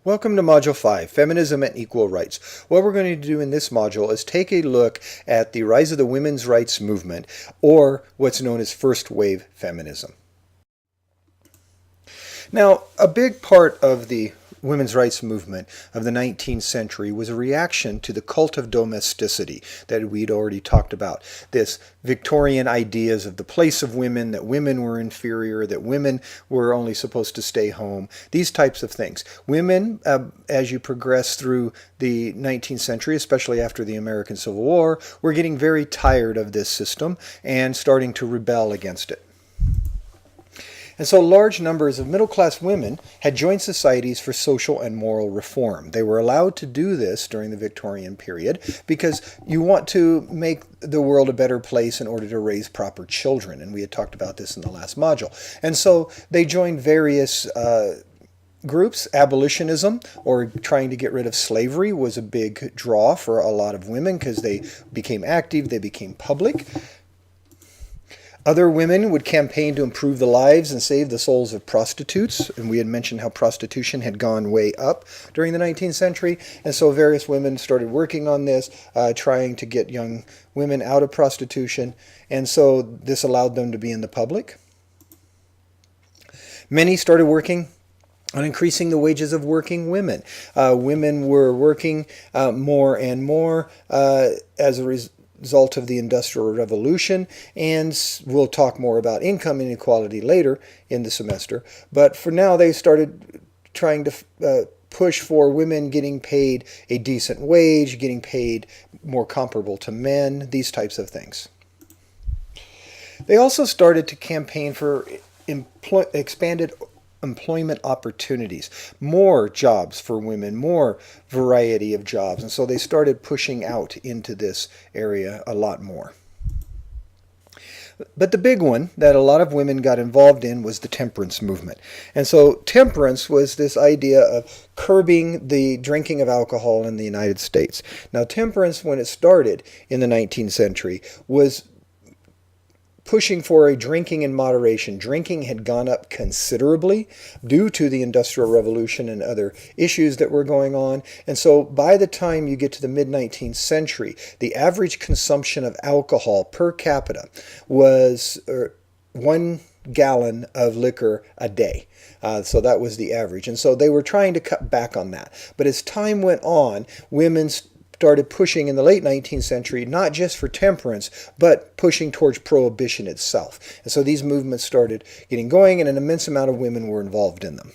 Welcome to Module 5, Feminism and Equal Rights. What we're going to do in this module is take a look at the rise of the women's rights movement, or what's known as first wave feminism. Now, a big part of the women's rights movement of the 19th century was a reaction to the cult of domesticity that we'd already talked about. This Victorian ideas of the place of women, that women were inferior, that women were only supposed to stay home, these types of things. Women, as you progress through the 19th century, especially after the American Civil War, were getting very tired of this system and starting to rebel against it. And so large numbers of middle-class women had joined societies for social and moral reform. They were allowed to do this during the Victorian period because you want to make the world a better place in order to raise proper children. And we had talked about this in the last module. And so they joined various groups. Abolitionism, or trying to get rid of slavery, was a big draw for a lot of women because they became active, they became public. Other women would campaign to improve the lives and save the souls of prostitutes, and we had mentioned how prostitution had gone way up during the 19th century, and so various women started working on this, trying to get young women out of prostitution, and so this allowed them to be in the public. Many started working on increasing the wages of working women. Women were working more and more as a result of the Industrial Revolution, and we'll talk more about income inequality later in the semester. But for now, they started trying to push for women getting paid a decent wage, getting paid more comparable to men, these types of things. They also started to campaign for expanded employment opportunities, more jobs for women, more variety of jobs. And so they started pushing out into this area a lot more. But the big one that a lot of women got involved in was the temperance movement. And so temperance was this idea of curbing the drinking of alcohol in the United States. Now, temperance, when it started in the 19th century, was pushing for a drinking in moderation. Drinking had gone up considerably due to the Industrial Revolution and other issues that were going on. And so by the time you get to the mid-19th century, the average consumption of alcohol per capita was 1 gallon of liquor a day. So that was the average. And so they were trying to cut back on that. But as time went on, women started pushing in the late 19th century, not just for temperance, but pushing towards prohibition itself. And so these movements started getting going, and an immense amount of women were involved in them.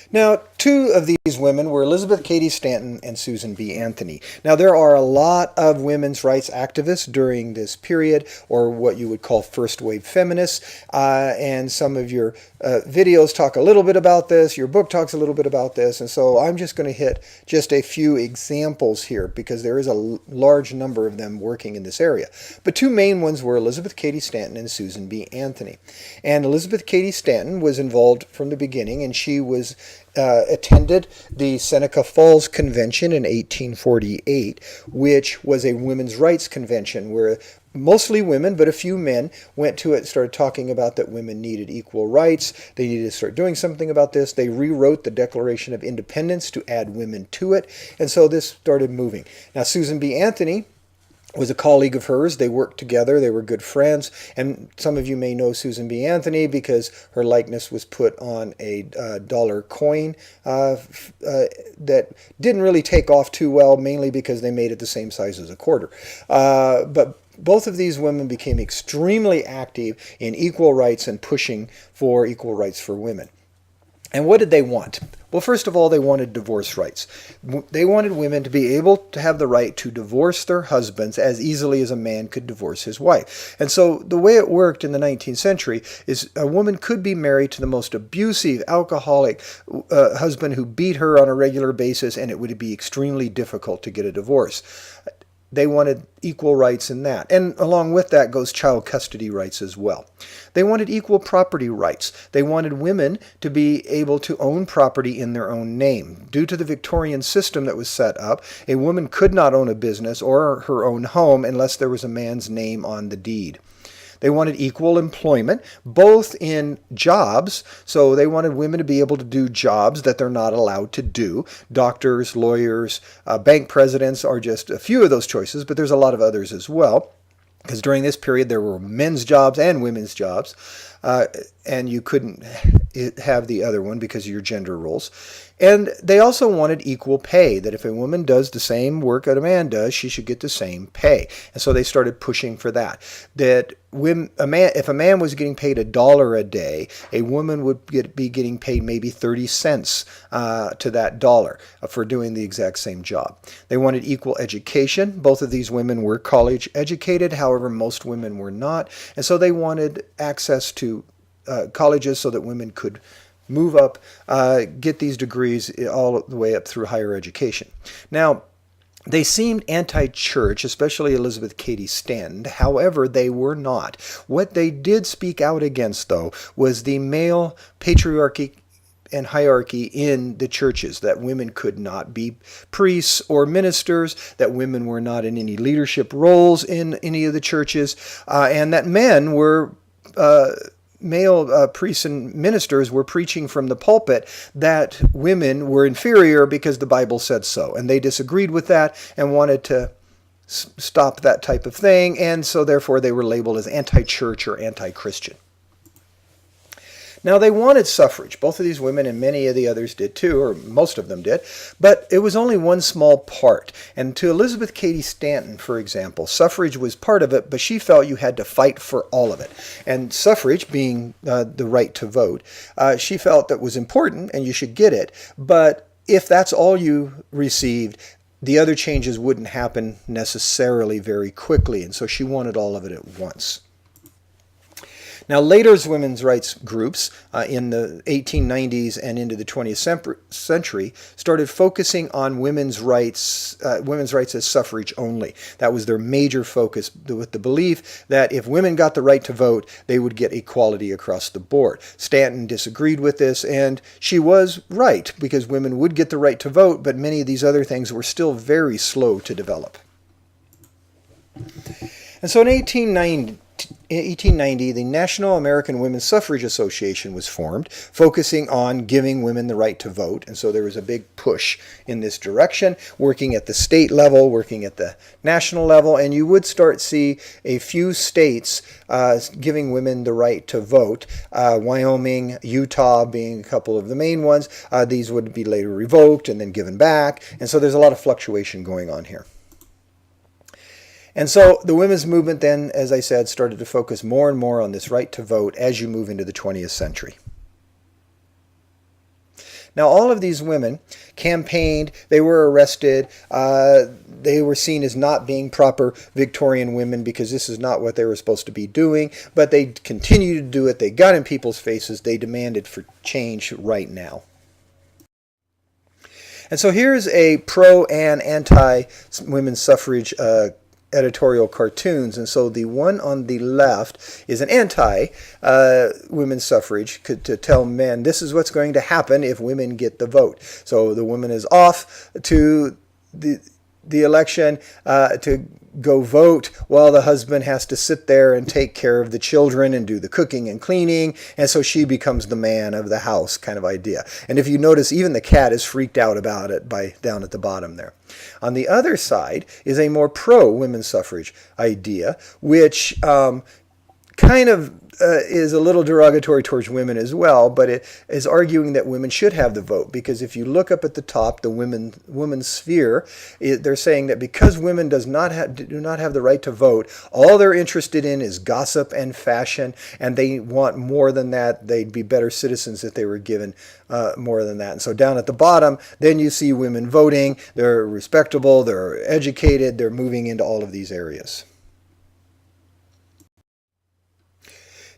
Now, two of these women were Elizabeth Cady Stanton and Susan B. Anthony. Now, there are a lot of women's rights activists during this period, or what you would call first wave feminists, and some of your videos talk a little bit about this, your book talks a little bit about this, and so I'm just going to hit just a few examples here because there is a large number of them working in this area. But two main ones were Elizabeth Cady Stanton and Susan B. Anthony. And Elizabeth Cady Stanton was involved from the beginning, and she was attended the Seneca Falls Convention in 1848, which was a women's rights convention where mostly women, but a few men went to it, started talking about that women needed equal rights. They needed to start doing something about this. They rewrote the Declaration of Independence to add women to it. And so this started moving. Now, Susan B. Anthony was a colleague of hers. They worked together. They were good friends. And some of you may know Susan B. Anthony because her likeness was put on a dollar coin that didn't really take off too well, mainly because they made it the same size as a quarter. But both of these women became extremely active in equal rights and pushing for equal rights for women. And what did they want? Well, first of all, they wanted divorce rights. They wanted women to be able to have the right to divorce their husbands as easily as a man could divorce his wife. And so the way it worked in the 19th century is a woman could be married to the most abusive, alcoholic husband who beat her on a regular basis, and it would be extremely difficult to get a divorce. They wanted equal rights in that. And along with that goes child custody rights as well. They wanted equal property rights. They wanted women to be able to own property in their own name. Due to the Victorian system that was set up, a woman could not own a business or her own home unless there was a man's name on the deed. They wanted equal employment, both in jobs. So they wanted women to be able to do jobs that they're not allowed to do. Doctors, lawyers, bank presidents are just a few of those choices, but there's a lot of others as well. Because during this period, there were men's jobs and women's jobs, and you couldn't have the other one because of your gender roles. And they also wanted equal pay, that if a woman does the same work that a man does, she should get the same pay. And so they started pushing for that. That if a man was getting paid $1 a day, a woman would be getting paid maybe 30 cents to that dollar for doing the exact same job. They wanted equal education. Both of these women were college educated. However, most women were not. And so they wanted access to colleges so that women could move up, get these degrees all the way up through higher education. Now, they seemed anti-church, especially Elizabeth Cady Stanton. However, they were not. What they did speak out against, though, was the male patriarchy and hierarchy in the churches, that women could not be priests or ministers, that women were not in any leadership roles in any of the churches, and that men were male priests and ministers were preaching from the pulpit that women were inferior because the Bible said so. And they disagreed with that and wanted to stop that type of thing. And so therefore they were labeled as anti-church or anti-Christian. Now, they wanted suffrage. Both of these women and many of the others did too, or most of them did, but it was only one small part. And to Elizabeth Cady Stanton, for example, suffrage was part of it, but she felt you had to fight for all of it. And suffrage, being the right to vote, she felt that was important and you should get it. But if that's all you received, the other changes wouldn't happen necessarily very quickly. And so she wanted all of it at once. Now, later women's rights groups in the 1890s and into the 20th century started focusing on women's rights as suffrage only. That was their major focus, with the belief that if women got the right to vote, they would get equality across the board. Stanton disagreed with this, and she was right, because women would get the right to vote, but many of these other things were still very slow to develop. And so in 1890, the National American Women's Suffrage Association was formed, focusing on giving women the right to vote. And so there was a big push in this direction, working at the state level, working at the national level, and you would start see a few states giving women the right to vote. Wyoming, Utah being a couple of the main ones. These would be later revoked and then given back. And so there's a lot of fluctuation going on here. And so the women's movement then, as I said, started to focus more and more on this right to vote as you move into the 20th century. Now, all of these women campaigned, they were arrested, they were seen as not being proper Victorian women because this is not what they were supposed to be doing, but they continued to do it, they got in people's faces, they demanded for change right now. And so here's a pro and anti-women's suffrage editorial cartoons, and so the one on the left is an anti-women's suffrage to tell men this is what's going to happen if women get the vote. So the woman is off to the election to go vote while the husband has to sit there and take care of the children and do the cooking and cleaning, and so she becomes the man of the house kind of idea. And if you notice, even the cat is freaked out about it by down at the bottom there. On the other side is a more pro-women's suffrage idea, which kind of is a little derogatory towards women as well, but it is arguing that women should have the vote, because if you look up at the top, the women's sphere, they're saying that because women do not have the right to vote, all they're interested in is gossip and fashion, and they want more than that. They'd be better citizens if they were given more than that. And so down at the bottom, then you see women voting. They're respectable, they're educated, they're moving into all of these areas.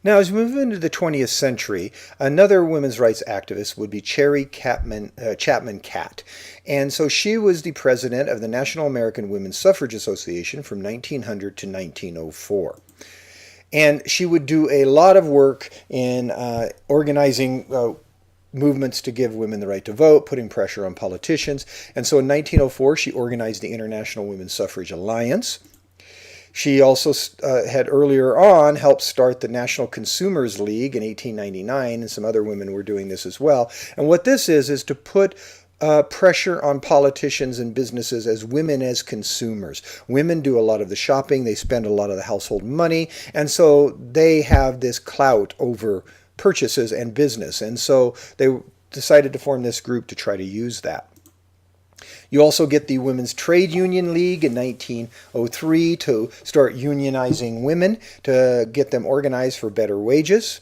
Now, as we move into the 20th century, another women's rights activist would be Cherry Chapman Catt. And so she was the president of the National American Women's Suffrage Association from 1900 to 1904. And she would do a lot of work in organizing movements to give women the right to vote, putting pressure on politicians. And so in 1904, she organized the International Women's Suffrage Alliance. She also had earlier on helped start the National Consumers League in 1899, and some other women were doing this as well. And what this is to put pressure on politicians and businesses as women as consumers. Women do a lot of the shopping, they spend a lot of the household money, and so they have this clout over purchases and business. And so they decided to form this group to try to use that. You also get the Women's Trade Union League in 1903 to start unionizing women to get them organized for better wages.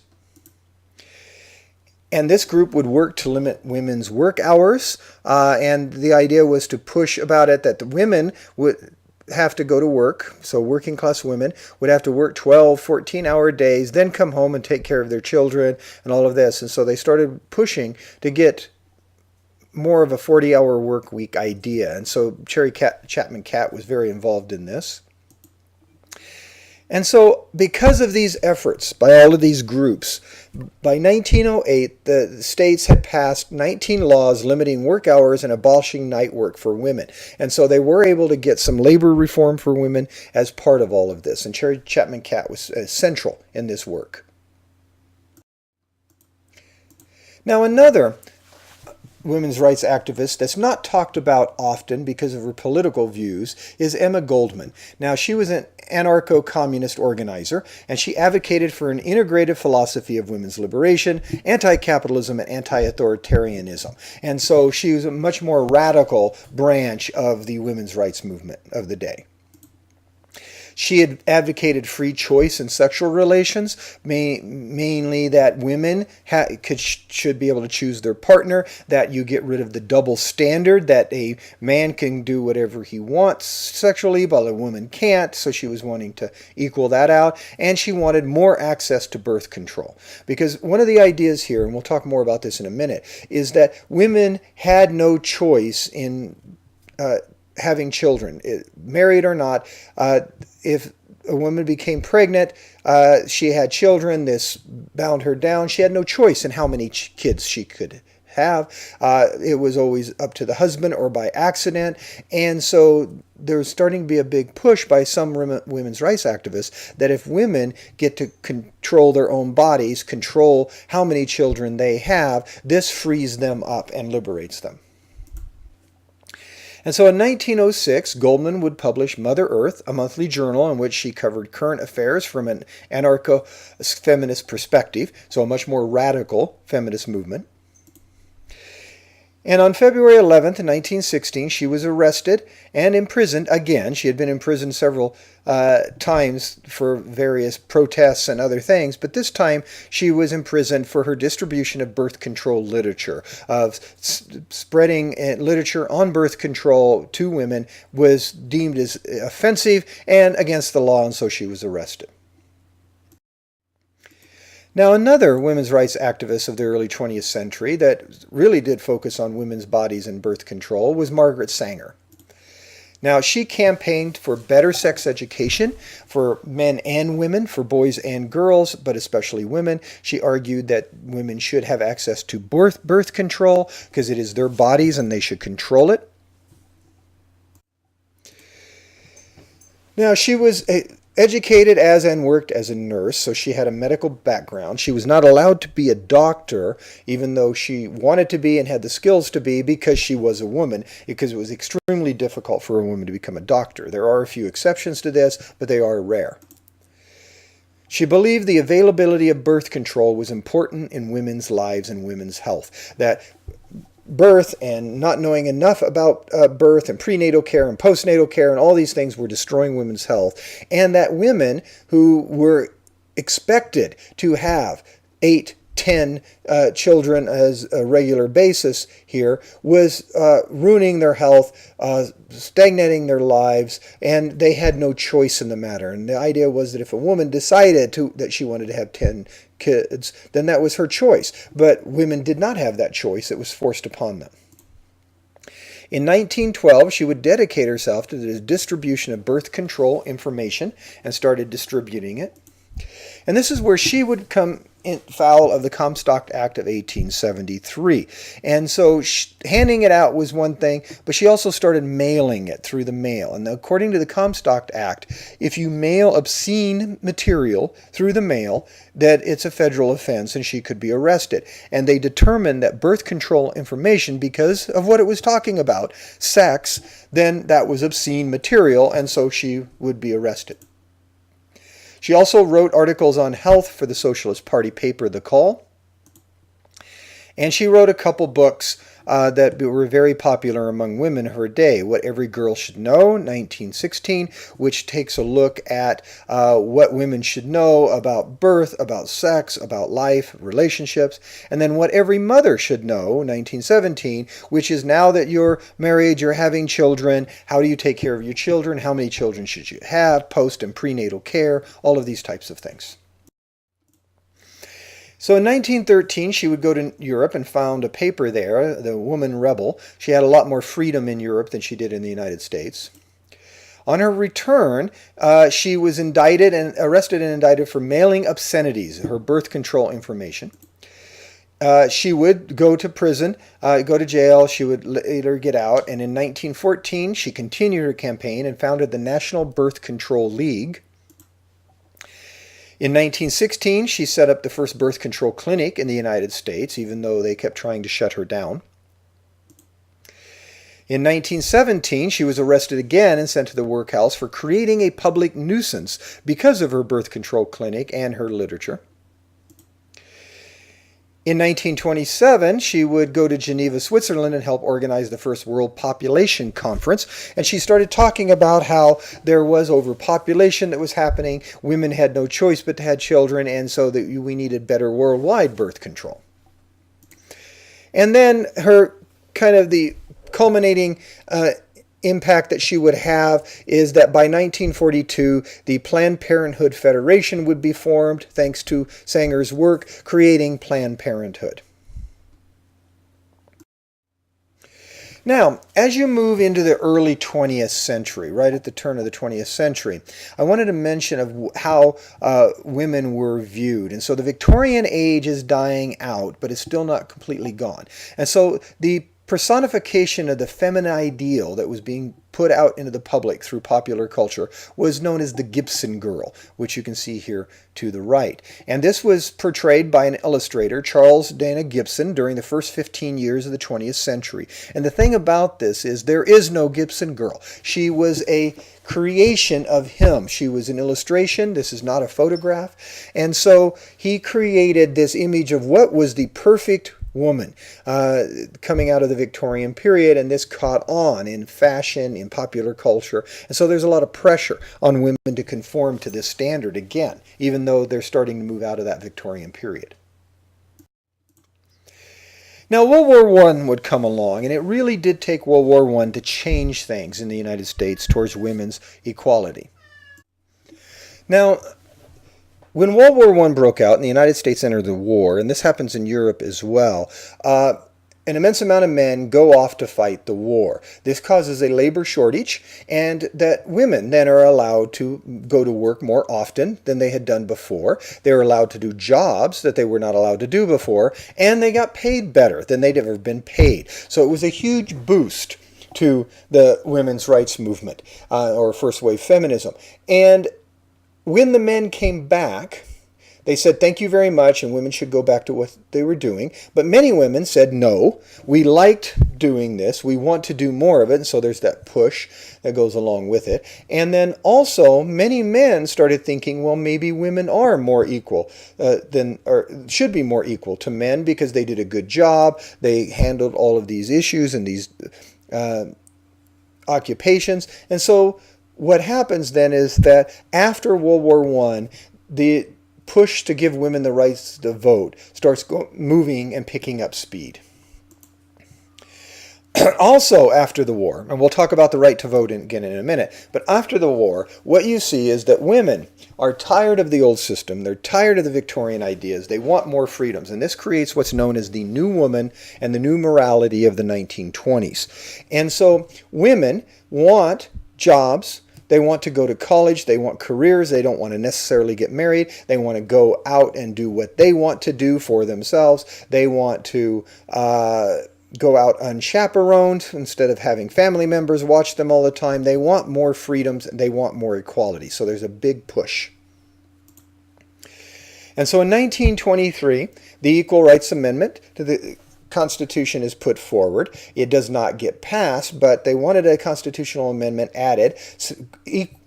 And this group would work to limit women's work hours. And the idea was to push about it that the women would have to go to work. So working class women would have to work 12, 14-hour days, then come home and take care of their children and all of this. And so they started pushing to get more of a 40-hour work week idea. And so Cherry Chapman Catt was very involved in this. And so because of these efforts by all of these groups, by 1908, the states had passed 19 laws limiting work hours and abolishing night work for women. And so they were able to get some labor reform for women as part of all of this. And Cherry Chapman Catt was central in this work. Now another women's rights activist that's not talked about often because of her political views is Emma Goldman. Now, she was an anarcho-communist organizer, and she advocated for an integrative philosophy of women's liberation, anti-capitalism, and anti-authoritarianism. And so she was a much more radical branch of the women's rights movement of the day. She had advocated free choice in sexual relations, mainly that women should be able to choose their partner, that you get rid of the double standard, that a man can do whatever he wants sexually, but a woman can't, so she was wanting to equal that out, and she wanted more access to birth control. Because one of the ideas here, and we'll talk more about this in a minute, is that women had no choice in having children, married or not. If a woman became pregnant, she had children, this bound her down. She had no choice in how many kids she could have. It was always up to the husband or by accident. And so there's starting to be a big push by some women's rights activists that if women get to control their own bodies, control how many children they have, this frees them up and liberates them. And so in 1906, Goldman would publish Mother Earth, a monthly journal in which she covered current affairs from an anarcho-feminist perspective, so a much more radical feminist movement. And on February 11th, 1916, she was arrested and imprisoned again. She had been imprisoned several times for various protests and other things, but this time she was imprisoned for her distribution of birth control literature. Spreading literature on birth control to women was deemed as offensive and against the law, and so she was arrested. Now, another women's rights activist of the early 20th century that really did focus on women's bodies and birth control was Margaret Sanger. Now, she campaigned for better sex education for men and women, for boys and girls, but especially women. She argued that women should have access to birth control because it is their bodies and they should control it. Now, she was educated as and worked as a nurse, so she had a medical background. She was not allowed to be a doctor, even though she wanted to be and had the skills to be, because she was a woman, because it was extremely difficult for a woman to become a doctor. There are a few exceptions to this, but they are rare. She believed the availability of birth control was important in women's lives and women's health, that birth and not knowing enough about birth and prenatal care and postnatal care and all these things were destroying women's health, and that women who were expected to have 8, 10 children as a regular basis here was ruining their health, stagnating their lives, and they had no choice in the matter. And the idea was that if a woman decided that she wanted to have 10 kids, then that was her choice. But women did not have that choice. It was forced upon them. In 1912, she would dedicate herself to the distribution of birth control information and started distributing it. And this is where she would come in foul of the Comstock Act of 1873. And so handing it out was one thing, but she also started mailing it through the mail. And according to the Comstock Act, if you mail obscene material through the mail, that it's a federal offense and she could be arrested. And they determined that birth control information, because of what it was talking about, sex, then that was obscene material, and so she would be arrested. She also wrote articles on health for the Socialist Party paper, The Call. And she wrote a couple books that were very popular among women of her day. What Every Girl Should Know, 1916, which takes a look at what women should know about birth, about sex, about life, relationships. And then What Every Mother Should Know, 1917, which is now that you're married, you're having children, how do you take care of your children, how many children should you have, post and prenatal care, all of these types of things. So in 1913, she would go to Europe and found a paper there, The Woman Rebel. She had a lot more freedom in Europe than she did in the United States. On her return, she was arrested and indicted for mailing obscenities, her birth control information. She would go to prison, go to jail. She would later get out. And in 1914, she continued her campaign and founded the National Birth Control League. In 1916, she set up the first birth control clinic in the United States, even though they kept trying to shut her down. In 1917, she was arrested again and sent to the workhouse for creating a public nuisance because of her birth control clinic and her literature. In 1927, she would go to Geneva, Switzerland, and help organize the first World Population Conference. And she started talking about how there was overpopulation that was happening. Women had no choice but to have children, and so that we needed better worldwide birth control. And then her kind of the culminating impact that she would have is that by 1942, the Planned Parenthood Federation would be formed, thanks to Sanger's work creating Planned Parenthood. Now, as you move into the early 20th century, right at the turn of the 20th century, I wanted to mention of how women were viewed. And so the Victorian age is dying out, but it's still not completely gone. And so the personification of the feminine ideal that was being put out into the public through popular culture was known as the Gibson girl, which you can see here to the right. And this was portrayed by an illustrator, Charles Dana Gibson, during the first 15 years of the 20th century. And the thing about this is there is no Gibson girl. She was a creation of him. She was an illustration. This is not a photograph. And so he created this image of what was the perfect woman coming out of the Victorian period, and this caught on in fashion, in popular culture. And so there's a lot of pressure on women to conform to this standard again, even though they're starting to move out of that Victorian period. Now, World War I would come along, and it really did take World War I to change things in the United States towards women's equality. Now, when World War I broke out and the United States entered the war, and this happens in Europe as well, an immense amount of men go off to fight the war. This causes a labor shortage, and that women then are allowed to go to work more often than they had done before. They were allowed to do jobs that they were not allowed to do before, and they got paid better than they'd ever been paid. So it was a huge boost to the women's rights movement, or first wave feminism. And when the men came back, they said, thank you very much, and women should go back to what they were doing. But many women said, no, we liked doing this. We want to do more of it. And so there's that push that goes along with it. And then also, many men started thinking, well, maybe women are more equal or should be more equal to men because they did a good job. They handled all of these issues and these occupations. And so what happens then is that after World War I, the push to give women the rights to vote starts moving and picking up speed. Also after the war, and we'll talk about the right to vote again in a minute, but after the war, what you see is that women are tired of the old system. They're tired of the Victorian ideas. They want more freedoms, and this creates what's known as the new woman and the new morality of the 1920s. And so women want jobs, They want to go to college. They want careers. They don't want to necessarily get married. They want to go out and do what they want to do for themselves. They want to go out unchaperoned instead of having family members watch them all the time. They want more freedoms. They want more equality. So there's a big push. And so in 1923, the Equal Rights Amendment to the Constitution is put forward. It does not get passed, but they wanted a constitutional amendment added,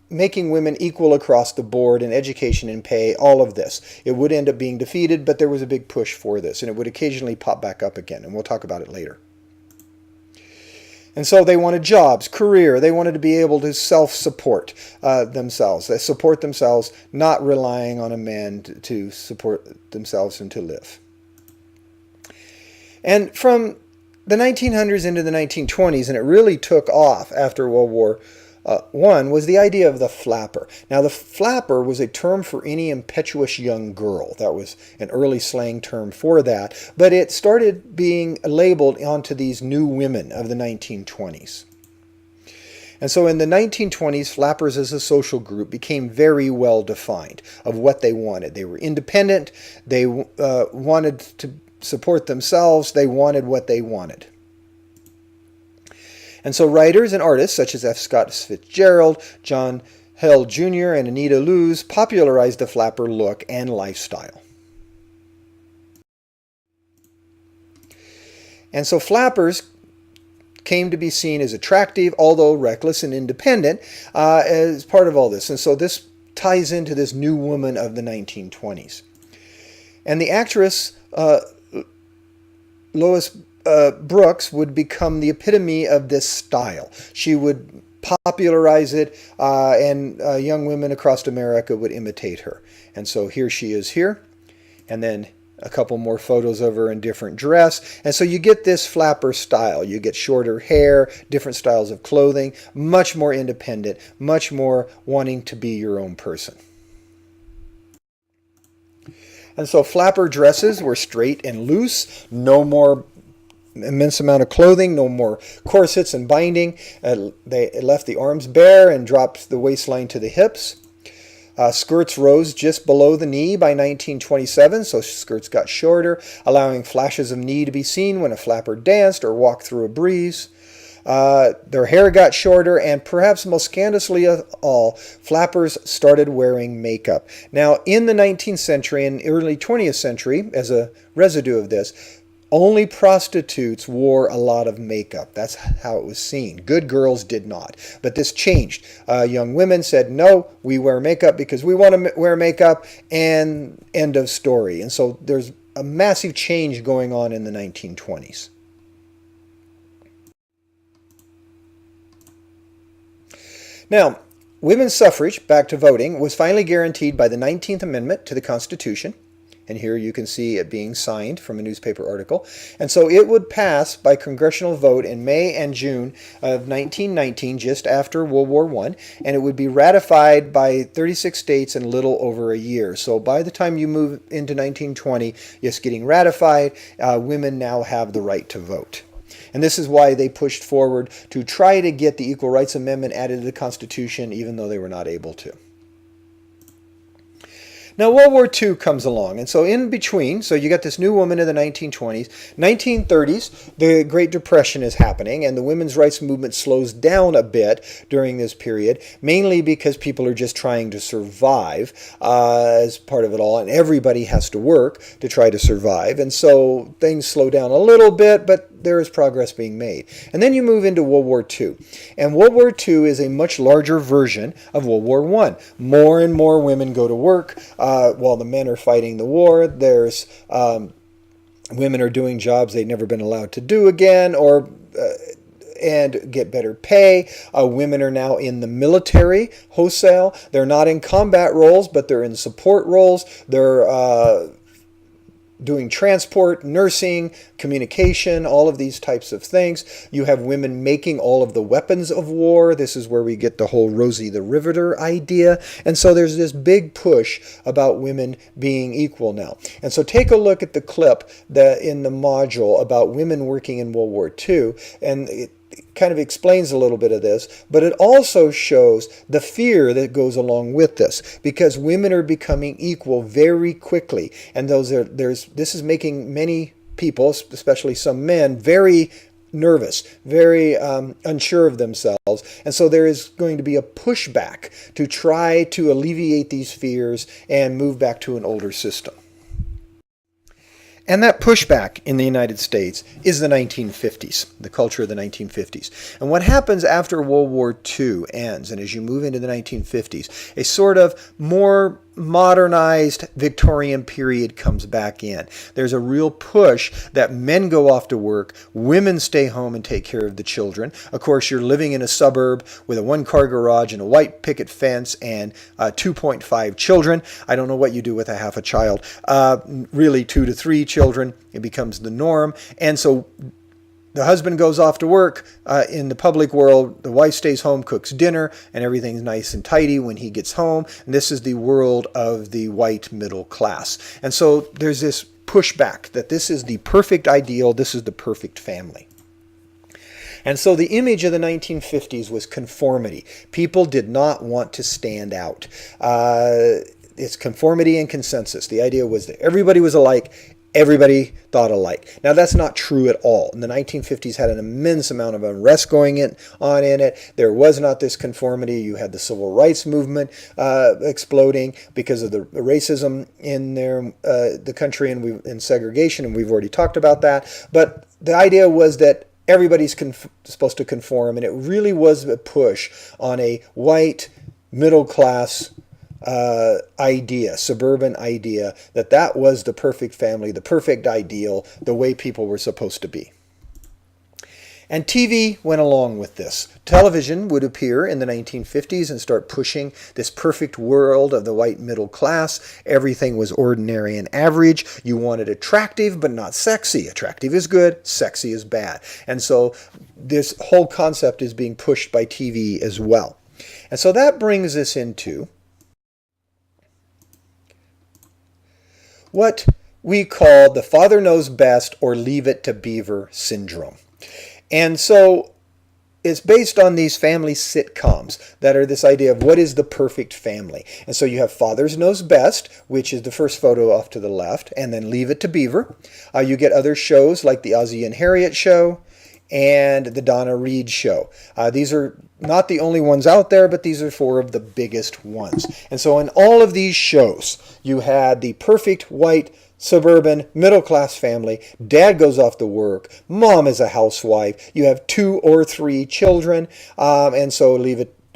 making women equal across the board in education and pay, all of this. It would end up being defeated, but there was a big push for this, and it would occasionally pop back up again, and we'll talk about it later. And so they wanted jobs, career. They wanted to be able to self-support themselves. They support themselves, not relying on a man to support themselves and to live. And from the 1900s into the 1920s, and it really took off after World War I, was the idea of the flapper. Now, the flapper was a term for any impetuous young girl. That was an early slang term for that. But it started being labeled onto these new women of the 1920s. And so in the 1920s, flappers as a social group became very well defined of what they wanted. They were independent. They wanted to support themselves. They wanted what they wanted. And so writers and artists such as F. Scott Fitzgerald, John Held Jr., and Anita Loos popularized the flapper look and lifestyle. And so flappers came to be seen as attractive, although reckless and independent, as part of all this. And so this ties into this new woman of the 1920s. And the actress Lois Brooks would become the epitome of this style. She would popularize it, and young women across America would imitate her. And so here she is here, and then a couple more photos of her in different dress. And so you get this flapper style. You get shorter hair, different styles of clothing, much more independent, much more wanting to be your own person. And so flapper dresses were straight and loose, no more immense amount of clothing, no more corsets and binding. They left the arms bare and dropped the waistline to the hips. Skirts rose just below the knee by 1927, so skirts got shorter, allowing flashes of knee to be seen when a flapper danced or walked through a breeze. Their hair got shorter, and perhaps most scandalously of all, flappers started wearing makeup. Now, in the 19th century and early 20th century, as a residue of this, only prostitutes wore a lot of makeup. That's how it was seen. Good girls did not. But this changed. Young women said, no, we wear makeup because we want to wear makeup, and end of story. And so there's a massive change going on in the 1920s. Now, women's suffrage, back to voting, was finally guaranteed by the 19th Amendment to the Constitution. And here you can see it being signed from a newspaper article. And so it would pass by congressional vote in May and June of 1919, just after World War I. And it would be ratified by 36 states in little over a year. So by the time you move into 1920, it's getting ratified. Women now have the right to vote. And this is why they pushed forward to try to get the Equal Rights Amendment added to the Constitution, even though they were not able to. Now, World War II comes along, and so in between, so you got this new woman in the 1920s. 1930s, the Great Depression is happening, and the women's rights movement slows down a bit during this period, mainly because people are just trying to survive as part of it all, and everybody has to work to try to survive, and so things slow down a little bit, but there is progress being made. And then you move into World War II. And World War II is a much larger version of World War I. More and more women go to work while the men are fighting the war. There's women are doing jobs they've never been allowed to do again, or and get better pay. Women are now in the military wholesale. They're not in combat roles, but they're in support roles. They're doing transport, nursing, communication, all of these types of things. You have women making all of the weapons of war. This is where we get the whole Rosie the Riveter idea. And so there's this big push about women being equal now. And so take a look at the clip in the module about women working in World War II. And kind of explains a little bit of this, but it also shows the fear that goes along with this, because women are becoming equal very quickly, and this is making many people, especially some men, very nervous, very unsure of themselves. And so there is going to be a pushback to try to alleviate these fears and move back to an older system. And that pushback in the United States is the 1950s, the culture of the 1950s. And what happens after World War II ends, and as you move into the 1950s, a sort of more modernized Victorian period comes back in. There's a real push that men go off to work, women stay home and take care of the children. Of course, you're living in a suburb with a one-car garage and a white picket fence and 2.5 children. I don't know what you do with a half a child. Really 2 to 3 children. It becomes the norm. And so the husband goes off to work in the public world. The wife stays home, cooks dinner, and everything's nice and tidy when he gets home. And this is the world of the white middle class. And so there's this pushback that this is the perfect ideal, this is the perfect family. And so the image of the 1950s was conformity. People did not want to stand out. It's conformity and consensus. The idea was that everybody was alike. Everybody thought alike. Now, that's not true at all. And the 1950s had an immense amount of unrest going on in it. There was not this conformity. You had the civil rights movement exploding because of the racism in the country and segregation, and we've already talked about that. But the idea was that everybody's supposed to conform, and it really was a push on a white, middle-class idea, suburban idea, that was the perfect family, the perfect ideal, the way people were supposed to be. And TV went along with this. Television would appear in the 1950s and start pushing this perfect world of the white middle class. Everything was ordinary and average. You wanted attractive but not sexy. Attractive is good, sexy is bad. And so this whole concept is being pushed by TV as well. And so that brings us into what we call the father knows best or leave it to Beaver syndrome. And so it's based on these family sitcoms that are this idea of what is the perfect family. And so you have Fathers Knows Best, which is the first photo off to the left, and then Leave It to Beaver. You get other shows like the Ozzie and Harriet Show and the Donna Reed Show. These are not the only ones out there, but these are 4 of the biggest ones. And so in all of these shows, you had the perfect white suburban middle-class family. Dad goes off to work. Mom is a housewife. You have 2 or 3 children. And so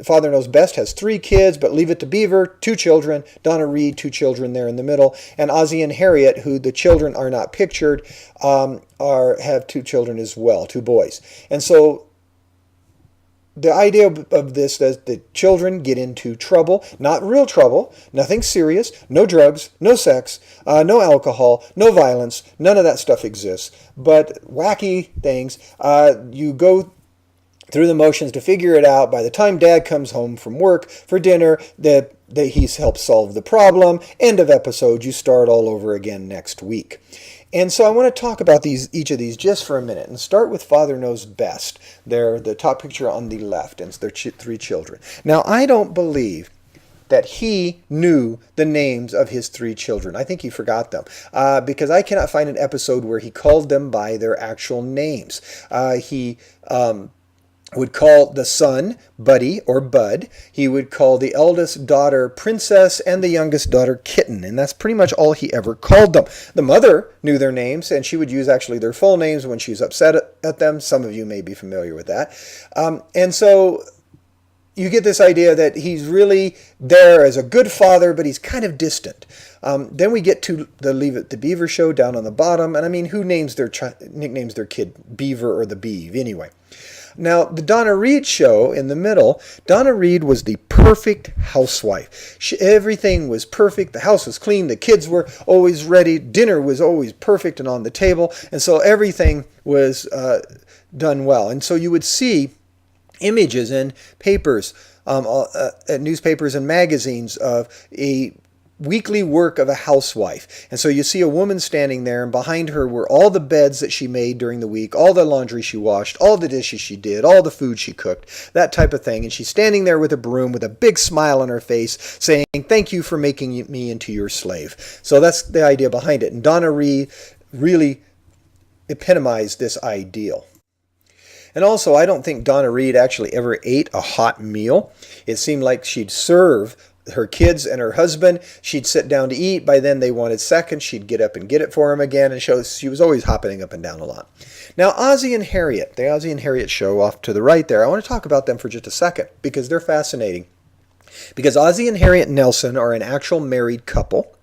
Father Knows Best has 3 kids, but Leave It to Beaver, 2 children. Donna Reed, 2 children there in the middle. And Ozzie and Harriet, who the children are not pictured, have 2 children as well, 2 boys. And so the idea of this is that children get into trouble, not real trouble, nothing serious, no drugs, no sex, no alcohol, no violence, none of that stuff exists, but wacky things. You go through the motions to figure it out. By the time Dad comes home from work for dinner, that he's helped solve the problem. End of episode. You start all over again next week. And so I want to talk about each of these just for a minute and start with Father Knows Best. They're the top picture on the left, and it's their 3 children. Now, I don't believe that he knew the names of his 3 children. I think he forgot them because I cannot find an episode where he called them by their actual names. He would call the son Buddy or Bud. He would call the eldest daughter Princess and the youngest daughter Kitten. And that's pretty much all he ever called them. The mother knew their names, and she would use actually their full names when she was upset at them. Some of you may be familiar with that. And so you get this idea that he's really there as a good father, but he's kind of distant. Then we get to the Leave It to Beaver show down on the bottom. And I mean, who nicknames their kid Beaver or the Beeve anyway? Now, the Donna Reed show in the middle, Donna Reed was the perfect housewife. Everything was perfect. The house was clean. The kids were always ready. Dinner was always perfect and on the table. And so everything was done well. And so you would see images in papers, newspapers and magazines of a weekly work of a housewife. And so you see a woman standing there, and behind her were all the beds that she made during the week, all the laundry she washed, all the dishes she did, all the food she cooked, that type of thing. And she's standing there with a broom with a big smile on her face saying, "Thank you for making me into your slave." So that's the idea behind it. And Donna Reed really epitomized this ideal. And also, I don't think Donna Reed actually ever ate a hot meal. It seemed like she'd serve her kids and her husband. She'd sit down to eat. By then they wanted seconds. She'd get up and get it for them again. And she was always hopping up and down a lot. Now, Ozzie and Harriet, the Ozzie and Harriet show off to the right there, I want to talk about them for just a second because they're fascinating. Because Ozzie and Harriet Nelson are an actual married couple.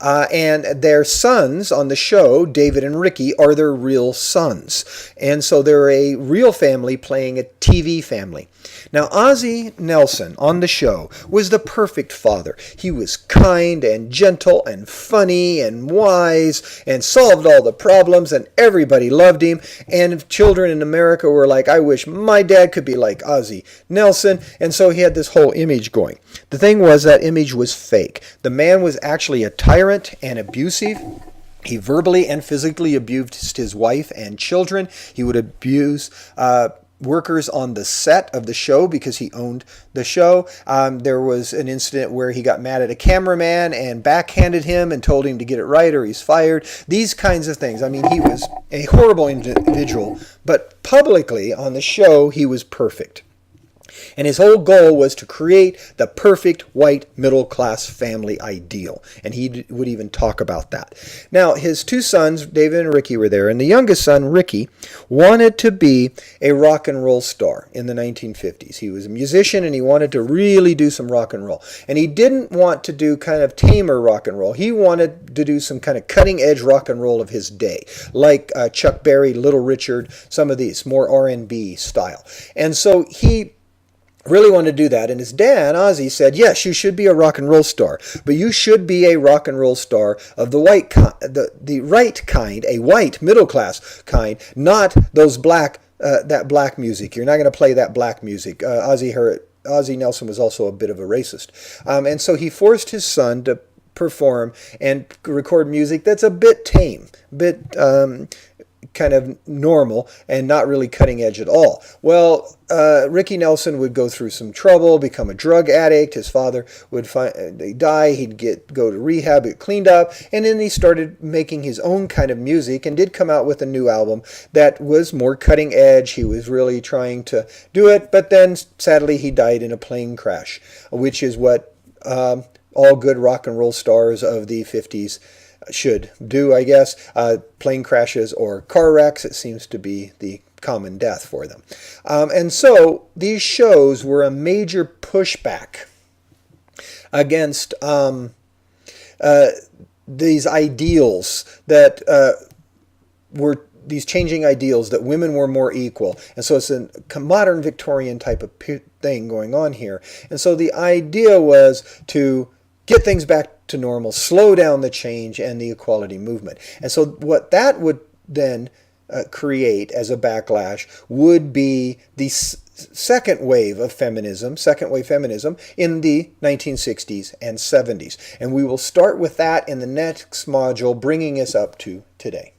And their sons on the show, David and Ricky, are their real sons. And so they're a real family playing a TV family. Now, Ozzie Nelson on the show was the perfect father. He was kind and gentle and funny and wise and solved all the problems, and everybody loved him. And children in America were like, "I wish my dad could be like Ozzie Nelson." And so he had this whole image going. The thing was, that image was fake. The man was actually a tyrant and abusive. He verbally and physically abused his wife and children. He would abuse workers on the set of the show because he owned the show. There was an incident where he got mad at a cameraman and backhanded him and told him to get it right or he's fired. These kinds of things. I mean, he was a horrible individual, but publicly on the show, he was perfect. And his whole goal was to create the perfect white middle-class family ideal. And he would even talk about that. Now, his two sons, David and Ricky, were there. And the youngest son, Ricky, wanted to be a rock and roll star in the 1950s. He was a musician and he wanted to really do some rock and roll. And he didn't want to do kind of tamer rock and roll. He wanted to do some kind of cutting-edge rock and roll of his day, like Chuck Berry, Little Richard, some of these, more R&B style. And so he really wanted to do that. And his dad, Ozzie, said, "Yes, you should be a rock and roll star, but you should be a rock and roll star of the white the right kind, a white middle class kind, not those black that black music. You're not going to play that black music." Ozzie Nelson was also a bit of a racist, and so he forced his son to perform and record music that's a bit tame, a bit kind of normal and not really cutting edge at all. Well, Ricky Nelson would go through some trouble, become a drug addict. His father would die. He'd go to rehab, get cleaned up, and then he started making his own kind of music and did come out with a new album that was more cutting edge. He was really trying to do it, but then sadly he died in a plane crash, which is what all good rock and roll stars of the 50s should do, I guess. Plane crashes or car wrecks, it seems to be the common death for them. And so these shows were a major pushback against these ideals that were these changing ideals that women were more equal. And so it's a modern Victorian type of thing going on here. And so the idea was to get things back to normal, slow down the change and the equality movement. And so what that would then create as a backlash would be the second wave feminism in the 1960s and 70s. And we will start with that in the next module, bringing us up to today.